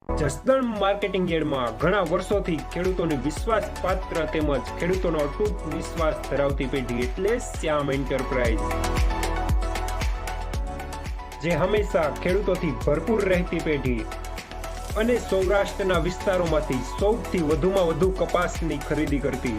Jasdan marketing યાર્ડમાં ઘણા વર્ષોથી ખેડૂતોની વિશ્વાસપાત્ર તેમજ ખેડૂતોનો અતૂટ વિશ્વાસ ધરાવતી પેઢી એટલે શ્યામ એન્ટરપ્રાઇઝ, જે હંમેશા ખેડૂતોથી ભરપૂર રહેતી પેઢી અને સૌરાષ્ટ્રના વિસ્તારોમાંથી સૌથી વધુમાં વધુ કપાસની ખરીદી કરતી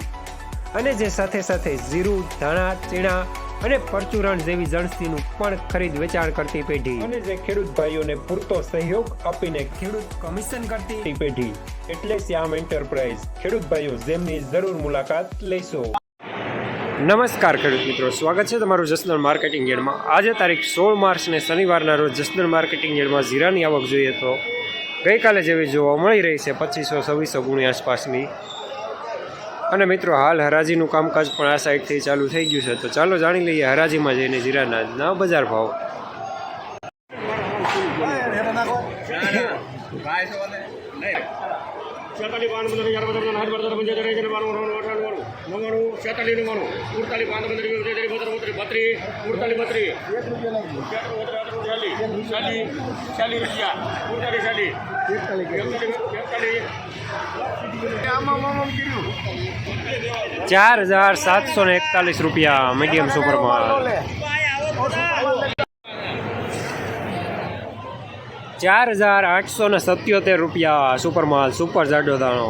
અને જે સાથે સાથે જીરું, ધાણા, ચીણા અને પરચુરણ જેવી જણસીનું પણ ખરીદ વેચાણ કરતી પેઢી અને જે ખેડૂત ભાઈઓને પૂરતો સહયોગ આપીને ખેડૂત કમિશન કરતી પેઢી એટલે શ્યામ એન્ટરપ્રાઇઝ. ખેડૂત ભાઈઓ જેમની જરૂર મુલાકાત લેશો. નમસ્કાર ખેડૂત મિત્રો, સ્વાગત છે તમારું જસદણ માર્કેટિંગ યાર્ડમાં. આજે તારીખ 16 માર્ચને શનિવારના રોજ જસદણ માર્કેટિંગ યાર્ડમાં જીરાની આવક જોઈએ તો ગઈકાલે જેવી જોવા મળી રહી છે 2500-2600 ગુણી આસપાસની. અને મિત્રો હાલ હરાજીનું કામકાજ પણ આ સાઈડથી ચાલુ થઈ ગયું છે, તો ચાલો જાણી લઈએ હરાજીમાં જઈને જીરાના બજાર ભાવ. ₹4,741 મીડિયમ સુપરમાં, 4,877 સુપરમાલ, સુપર જાડો દાણો.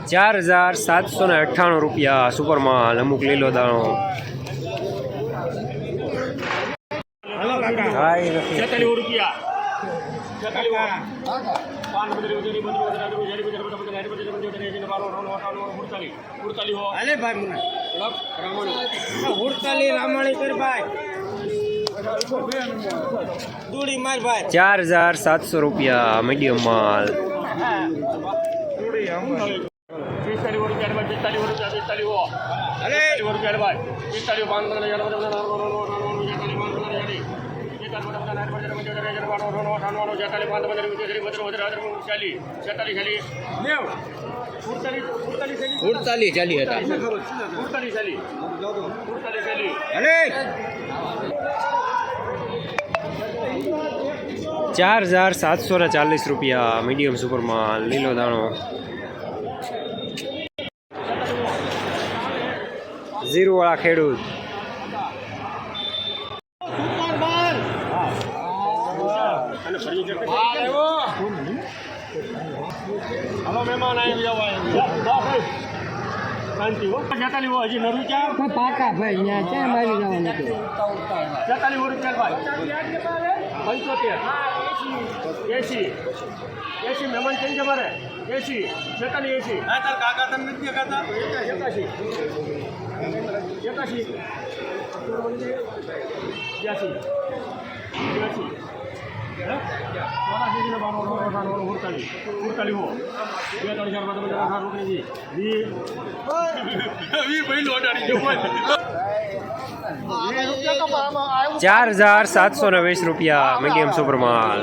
₹4,798 સુપરમાલ, અમુક લીલો દાણો. ₹4,700 મીડિયમ માલ. ₹4,740 મીડિયમ સુપરમાલ, લીલો દાણો. જીરું વાળા ખેડૂત. હલો મહેમાન આવી જાવ શાંતિ હો. 47 હજી નરું ચા પાકા ભાઈ ત્યાં કેમ આવી જવાનું છે? 47 રૂપિયા ભાઈ, 75 80 મહેમાન કેમ છે મારે? 80 46 80 તાર કાકા તને નથી કાકા 81 ₹4,720 મીડિયમ સુપરમાલ.